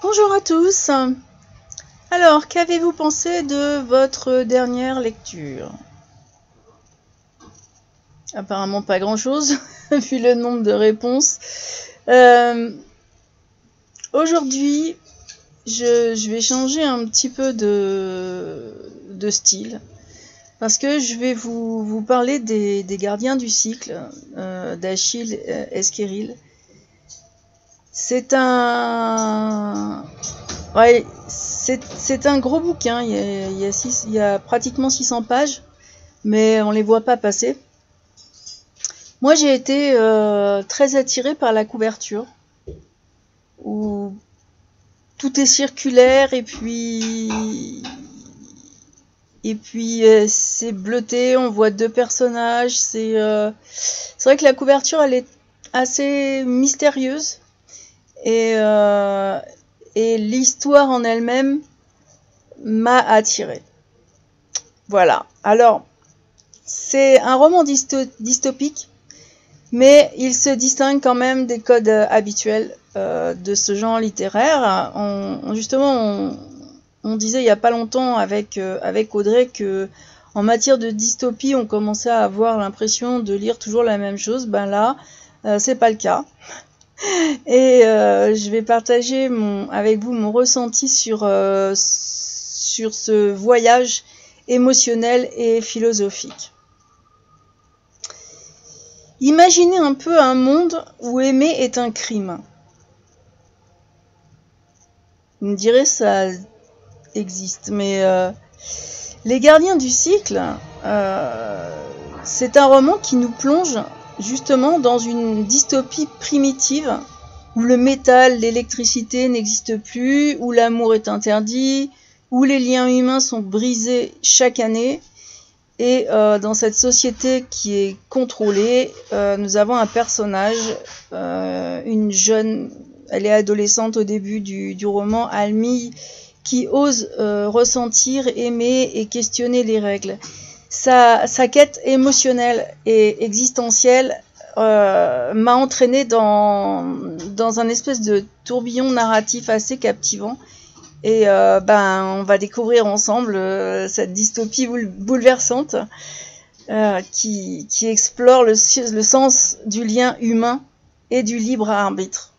Bonjour à tous. Alors, qu'avez-vous pensé de votre dernière lecture? Apparemment pas grand-chose, vu le nombre de réponses. Aujourd'hui, je vais changer un petit peu de style, parce que je vais vous parler des gardiens du cycle d'Achille Esquiril. C'est un gros bouquin, il y a pratiquement 600 pages, mais on les voit pas passer. Moi, j'ai été très attirée par la couverture, où tout est circulaire et puis c'est bleuté, on voit deux personnages. C'est vrai que la couverture, elle est assez mystérieuse et l'histoire en elle-même m'a attirée. Voilà. Alors, c'est un roman dystopique, mais il se distingue quand même des codes habituels de ce genre littéraire. On disait il n'y a pas longtemps avec Audrey que en matière de dystopie, on commençait à avoir l'impression de lire toujours la même chose. Ben là, c'est pas le cas. Et je vais partager avec vous mon ressenti sur ce voyage émotionnel et philosophique. Imaginez un peu un monde où aimer est un crime. Vous me direz ça existe, mais Les Gardiens du Cycle, c'est un roman qui nous plonge justement dans une dystopie primitive où le métal, l'électricité n'existent plus, où l'amour est interdit, où les liens humains sont brisés chaque année. Et dans cette société qui est contrôlée, nous avons un personnage, une jeune, elle est adolescente au début du roman, Almie, qui ose ressentir, aimer et questionner les règles. Sa quête émotionnelle et existentielle m'a entraînée dans un espèce de tourbillon narratif assez captivant. Et on va découvrir ensemble cette dystopie bouleversante qui explore le sens du lien humain et du libre arbitre.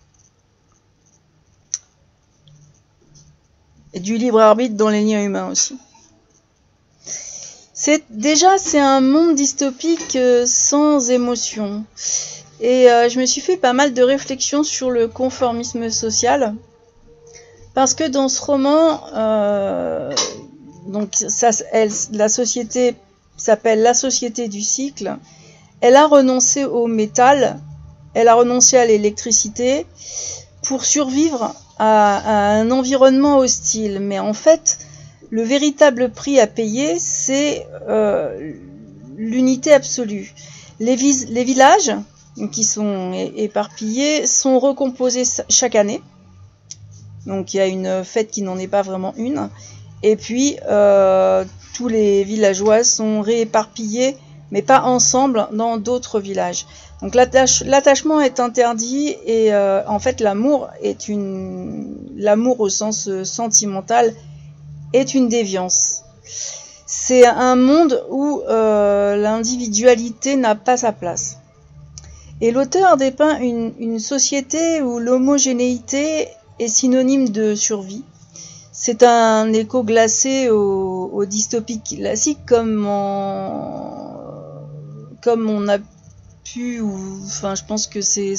Et du libre arbitre dans les liens humains aussi. C'est un monde dystopique sans émotion. Et je me suis fait pas mal de réflexions sur le conformisme social. Parce que dans ce roman, la société s'appelle la société du cycle. Elle a renoncé au métal, elle a renoncé à l'électricité pour survivre à un environnement hostile. Mais en fait, le véritable prix à payer, c'est l'unité absolue. Les villages qui sont éparpillés sont recomposés chaque année. Donc il y a une fête qui n'en est pas vraiment une. Et puis tous les villageois sont rééparpillés, mais pas ensemble, dans d'autres villages. Donc l'attachement est interdit et en fait l'amour au sens sentimental est une déviance. C'est un monde où l'individualité n'a pas sa place. Et l'auteur dépeint une société où l'homogénéité est synonyme de survie. C'est un écho glacé au dystopique classique comme on a pu, je pense que c'est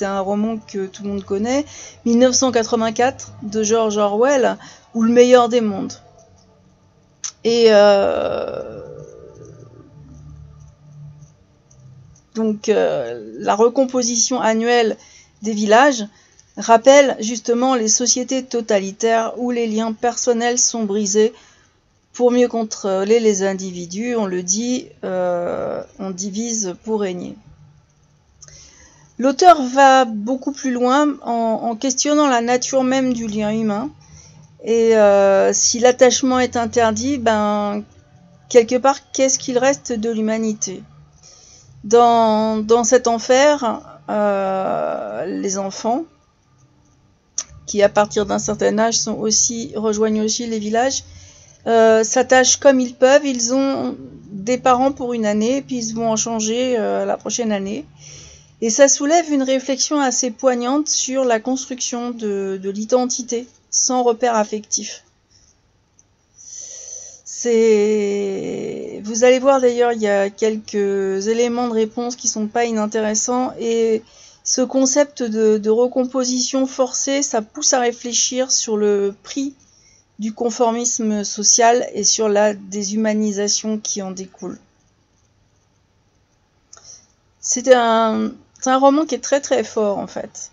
un roman que tout le monde connaît, 1984 de George Orwell, ou Le meilleur des mondes. Et la recomposition annuelle des villages rappelle justement les sociétés totalitaires où les liens personnels sont brisés pour mieux contrôler les individus. On le dit, on divise pour régner. L'auteur va beaucoup plus loin en questionnant la nature même du lien humain. Et si l'attachement est interdit, quelque part, qu'est-ce qu'il reste de l'humanité ? Dans cet enfer, les enfants qui à partir d'un certain âge rejoignent aussi les villages, s'attachent comme ils peuvent. Ils ont des parents pour une année, puis ils vont en changer la prochaine année. Et ça soulève une réflexion assez poignante sur la construction de l'identité sans repère affectif. Vous allez voir d'ailleurs, il y a quelques éléments de réponse qui sont pas inintéressants, et ce concept de recomposition forcée, ça pousse à réfléchir sur le prix du conformisme social et sur la déshumanisation qui en découle. C'est un roman qui est très très fort en fait.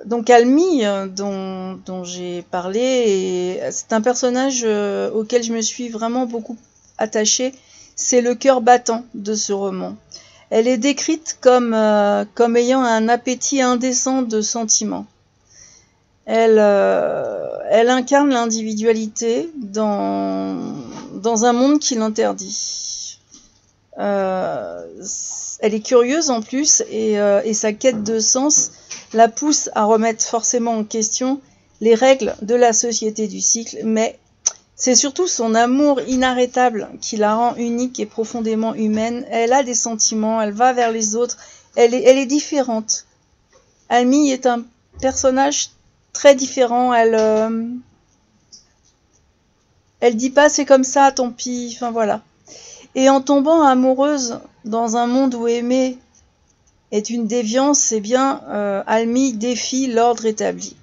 Donc Almy, dont j'ai parlé, c'est un personnage auquel je me suis vraiment beaucoup attachée. C'est le cœur battant de ce roman. Elle est décrite comme ayant un appétit indécent de sentiments. Elle incarne l'individualité dans un monde qui l'interdit. Elle est curieuse en plus, et sa quête de sens la pousse à remettre forcément en question les règles de la société du cycle, mais c'est surtout son amour inarrêtable qui la rend unique et profondément humaine. Elle a des sentiments, elle va vers les autres, elle est différente. Almy est un personnage très différent, elle dit pas c'est comme ça, tant pis, enfin voilà. Et en tombant amoureuse dans un monde où aimer est une déviance, c'est bien, Almy défie l'ordre établi.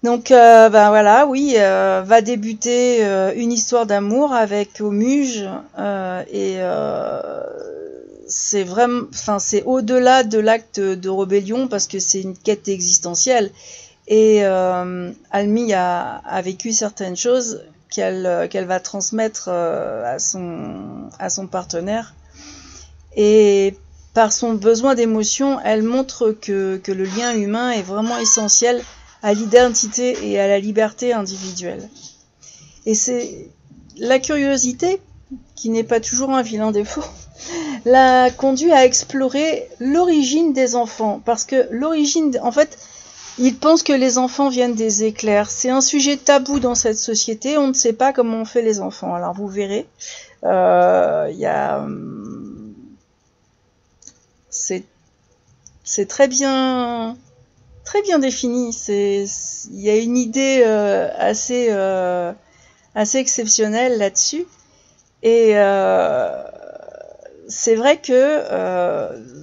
Donc voilà, oui, va débuter une histoire d'amour avec Aumuge, et c'est vraiment, enfin c'est au-delà de l'acte de rébellion parce que c'est une quête existentielle, et Almy a vécu certaines choses qu'elle va transmettre à son partenaire, et par son besoin d'émotion, elle montre que le lien humain est vraiment essentiel à l'identité et à la liberté individuelle. Et c'est la curiosité, qui n'est pas toujours un vilain défaut, l'a conduit à explorer l'origine des enfants, parce que en fait, il pense que les enfants viennent des éclairs. C'est un sujet tabou dans cette société, on ne sait pas comment on fait les enfants. Alors vous verrez, c'est très bien défini. Il y a une idée assez exceptionnelle là-dessus, et c'est vrai que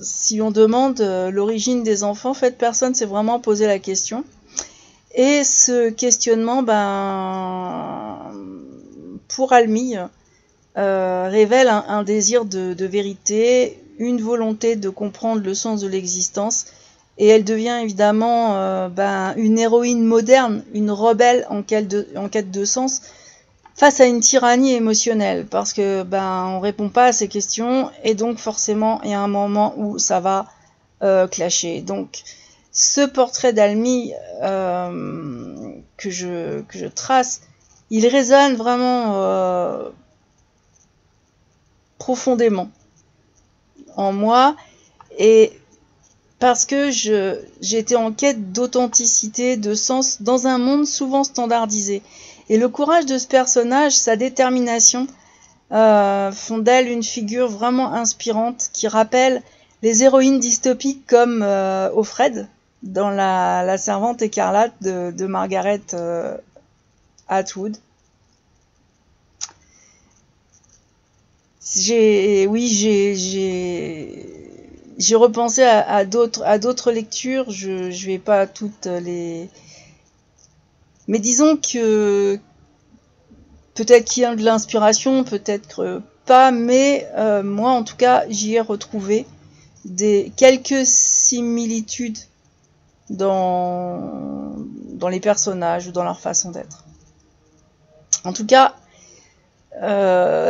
si on demande l'origine des enfants, en fait, personne s'est vraiment posé la question. Et ce questionnement, pour Almy, révèle un désir de vérité, une volonté de comprendre le sens de l'existence, et elle devient évidemment une héroïne moderne, une rebelle en quête de sens, face à une tyrannie émotionnelle, parce que on répond pas à ces questions, et donc forcément il y a un moment où ça va clasher. Donc ce portrait d'Almy que je trace, il résonne vraiment profondément en moi, et parce que j'étais en quête d'authenticité, de sens, dans un monde souvent standardisé. Et le courage de ce personnage, sa détermination, font d'elle une figure vraiment inspirante qui rappelle les héroïnes dystopiques comme Offred dans la Servante écarlate de Margaret Atwood. J'ai repensé à d'autres lectures. Je vais pas toutes les... Mais disons que peut-être qu'il y a de l'inspiration, peut-être pas, mais moi en tout cas j'y ai retrouvé quelques similitudes dans les personnages ou dans leur façon d'être. En tout cas,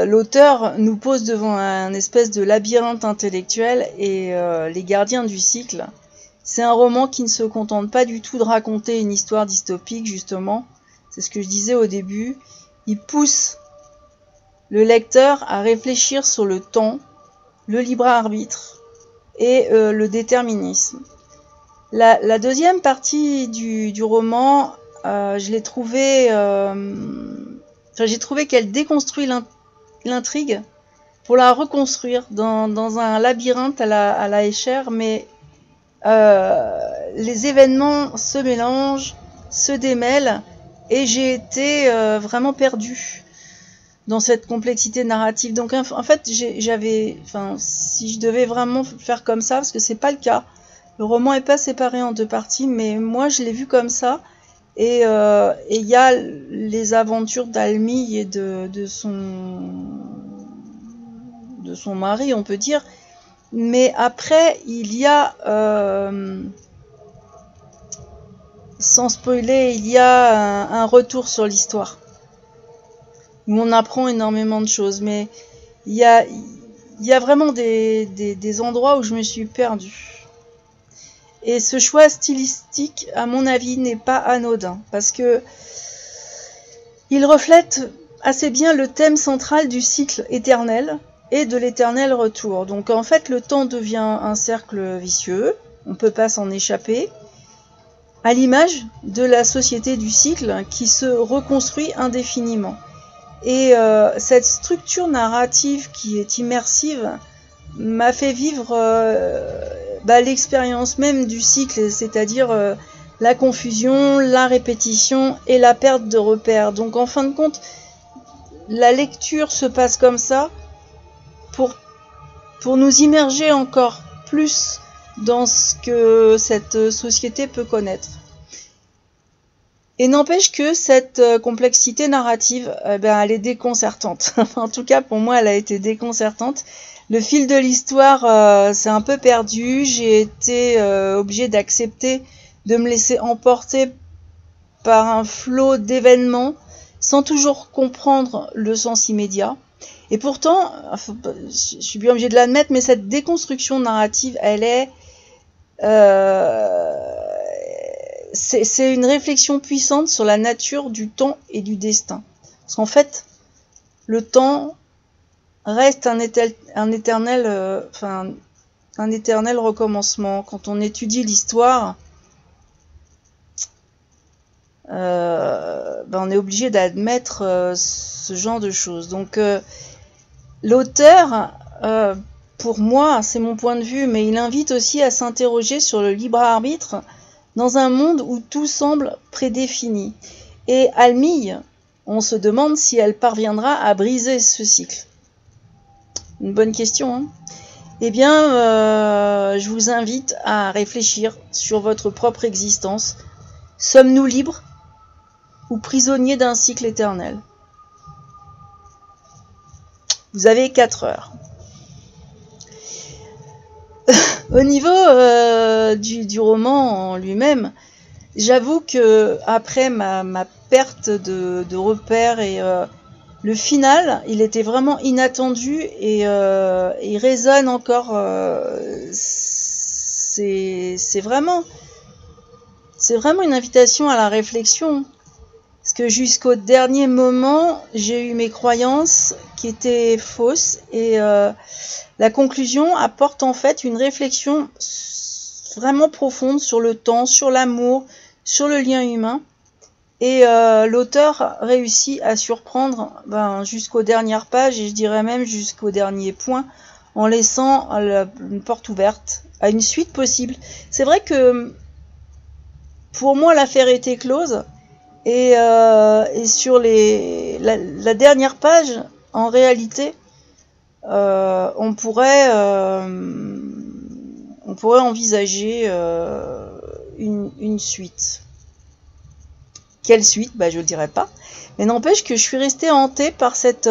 l'auteur nous pose devant un espèce de labyrinthe intellectuel, et Les Gardiens du cycle, c'est un roman qui ne se contente pas du tout de raconter une histoire dystopique, justement. C'est ce que je disais au début. Il pousse le lecteur à réfléchir sur le temps, le libre arbitre et le déterminisme. La deuxième partie du roman, je l'ai trouvée... j'ai trouvé qu'elle déconstruit l'intrigue pour la reconstruire dans un labyrinthe à la Escher, mais les événements se mélangent, se démêlent, et j'ai été vraiment perdue dans cette complexité narrative. Donc en fait, si je devais vraiment faire comme ça, parce que c'est pas le cas, le roman est pas séparé en deux parties, mais moi je l'ai vu comme ça, et il y a les aventures d'Almie et de son mari, on peut dire, mais après il y a sans spoiler, il y a un retour sur l'histoire où on apprend énormément de choses, mais il y a vraiment des endroits où je me suis perdue. Et ce choix stylistique, à mon avis, n'est pas anodin, parce que il reflète assez bien le thème central du cycle éternel et de l'éternel retour. Donc en fait, le temps devient un cercle vicieux, on ne peut pas s'en échapper, à l'image de la société du cycle qui se reconstruit indéfiniment. Et cette structure narrative qui est immersive m'a fait vivre l'expérience même du cycle, c'est-à-dire la confusion, la répétition et la perte de repères. Donc en fin de compte, la lecture se passe comme ça pour nous immerger encore plus dans ce que cette société peut connaître. Et n'empêche que cette complexité narrative, elle est déconcertante. En tout cas, pour moi, elle a été déconcertante. Le fil de l'histoire s'est un peu perdu. J'ai été obligée d'accepter de me laisser emporter par un flot d'événements sans toujours comprendre le sens immédiat. Et pourtant, je suis bien obligée de l'admettre, mais cette déconstruction narrative, elle est... c'est une réflexion puissante sur la nature du temps et du destin. Parce qu'en fait, le temps reste un éternel recommencement. Quand on étudie l'histoire, on est obligé d'admettre ce genre de choses. Donc l'auteur, pour moi, c'est mon point de vue, mais il invite aussi à s'interroger sur le libre arbitre dans un monde où tout semble prédéfini. Et Almie, on se demande si elle parviendra à briser ce cycle. Une bonne question, hein ? Eh bien, je vous invite à réfléchir sur votre propre existence. Sommes-nous libres ou prisonniers d'un cycle éternel ? Vous avez 4 heures. Au niveau du roman en lui-même, j'avoue que après ma perte de repères et le final, il était vraiment inattendu et il résonne encore. C'est vraiment une invitation à la réflexion. Parce que jusqu'au dernier moment, j'ai eu mes croyances qui étaient fausses et la conclusion apporte en fait une réflexion vraiment profonde sur le temps, sur l'amour, sur le lien humain. Et l'auteur réussit à surprendre jusqu'aux dernières pages et je dirais même jusqu'au dernier point en laissant une porte ouverte à une suite possible. C'est vrai que pour moi l'affaire était close et sur la dernière page, en réalité, on pourrait envisager une suite. Quelle suite ? Je ne le dirai pas. Mais n'empêche que je suis restée hantée par cette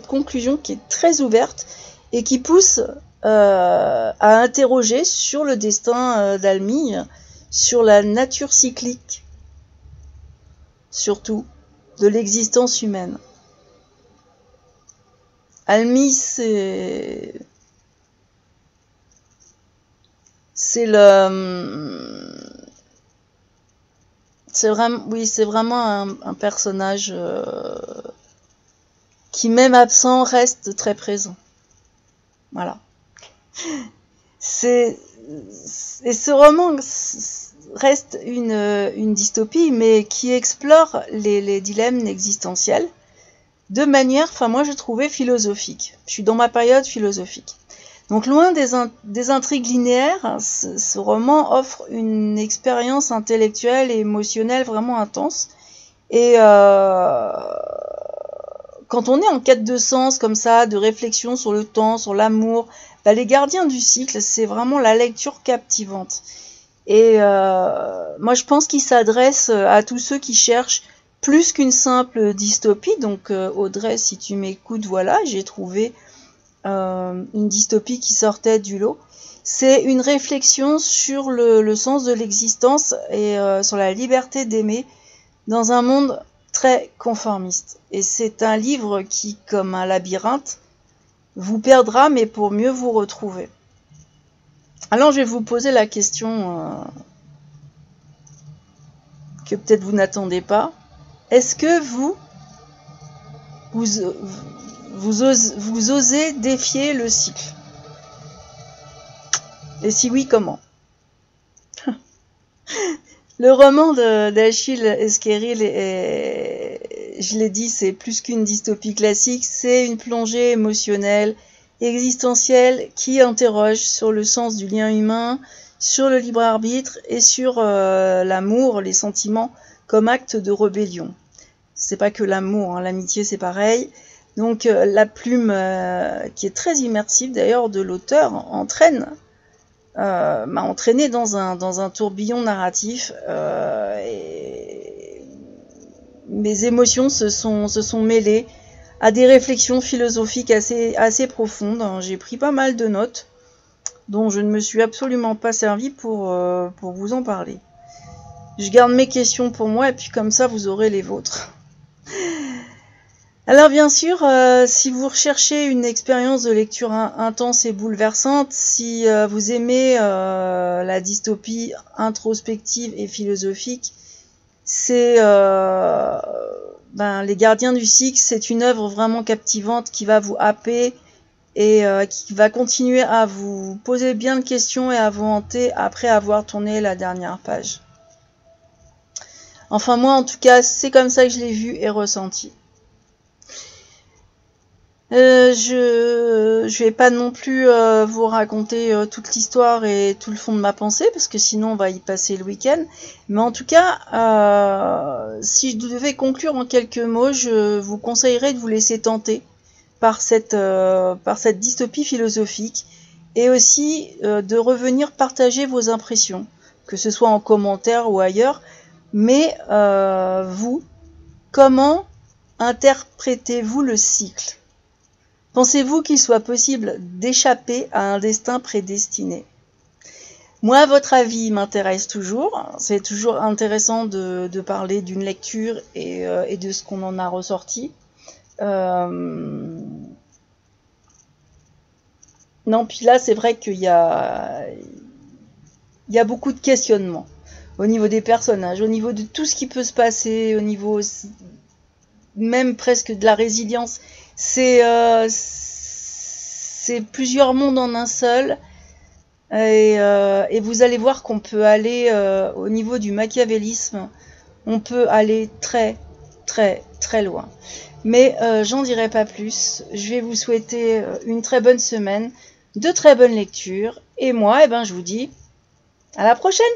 conclusion qui est très ouverte et qui pousse à interroger sur le destin d'Almie, sur la nature cyclique, surtout, de l'existence humaine. Almie, c'est vraiment un personnage qui, même absent, reste très présent. Voilà. Et ce roman, reste une dystopie, mais qui explore les dilemmes existentiels de manière, enfin moi je trouvais philosophique. Je suis dans ma période philosophique. Donc loin des intrigues linéaires, ce roman offre une expérience intellectuelle et émotionnelle vraiment intense. Et quand on est en quête de sens comme ça, de réflexion sur le temps, sur l'amour, bah, Les Gardiens du Cycle, c'est vraiment la lecture captivante. Et moi je pense qu'il s'adresse à tous ceux qui cherchent plus qu'une simple dystopie. Donc Audrey, si tu m'écoutes, voilà, j'ai trouvé une dystopie qui sortait du lot. C'est une réflexion sur le sens de l'existence et sur la liberté d'aimer dans un monde très conformiste. Et c'est un livre qui, comme un labyrinthe, vous perdra, mais pour mieux vous retrouver. Alors je vais vous poser la question que peut-être vous n'attendez pas. Est-ce que vous osez défier le cycle? Et si oui, comment? Le roman d'Achille Esqueril, je l'ai dit, c'est plus qu'une dystopie classique, c'est une plongée émotionnelle, existentielle, qui interroge sur le sens du lien humain, sur le libre arbitre et sur l'amour, les sentiments comme acte de rébellion. C'est pas que l'amour, hein, l'amitié c'est pareil. Donc la plume, qui est très immersive d'ailleurs de l'auteur, m'a entraîné dans un tourbillon narratif. Et mes émotions se sont mêlées à des réflexions philosophiques assez profondes. J'ai pris pas mal de notes dont je ne me suis absolument pas servi pour vous en parler. Je garde mes questions pour moi et puis comme ça vous aurez les vôtres. Alors bien sûr, si vous recherchez une expérience de lecture intense et bouleversante, si vous aimez la dystopie introspective et philosophique, c'est Les Gardiens du Cycle, c'est une œuvre vraiment captivante qui va vous happer et qui va continuer à vous poser bien de questions et à vous hanter après avoir tourné la dernière page. Enfin moi en tout cas, c'est comme ça que je l'ai vu et ressenti. Je vais pas non plus vous raconter toute l'histoire et tout le fond de ma pensée, parce que sinon on va y passer le week-end. Mais en tout cas, si je devais conclure en quelques mots, je vous conseillerais de vous laisser tenter par cette dystopie philosophique, et aussi de revenir partager vos impressions, que ce soit en commentaire ou ailleurs. Mais vous, comment interprétez-vous le cycle ? Pensez-vous qu'il soit possible d'échapper à un destin prédestiné? Moi, votre avis m'intéresse toujours. C'est toujours intéressant de parler d'une lecture et de ce qu'on en a ressorti. Non, puis là, c'est vrai qu'il y a beaucoup de questionnements au niveau des personnages, au niveau de tout ce qui peut se passer, au niveau même presque de la résilience. C'est plusieurs mondes en un seul, et vous allez voir qu'on peut aller au niveau du machiavélisme, on peut aller très très très loin. Mais j'en dirai pas plus. Je vais vous souhaiter une très bonne semaine, de très bonnes lectures, et moi, je vous dis à la prochaine.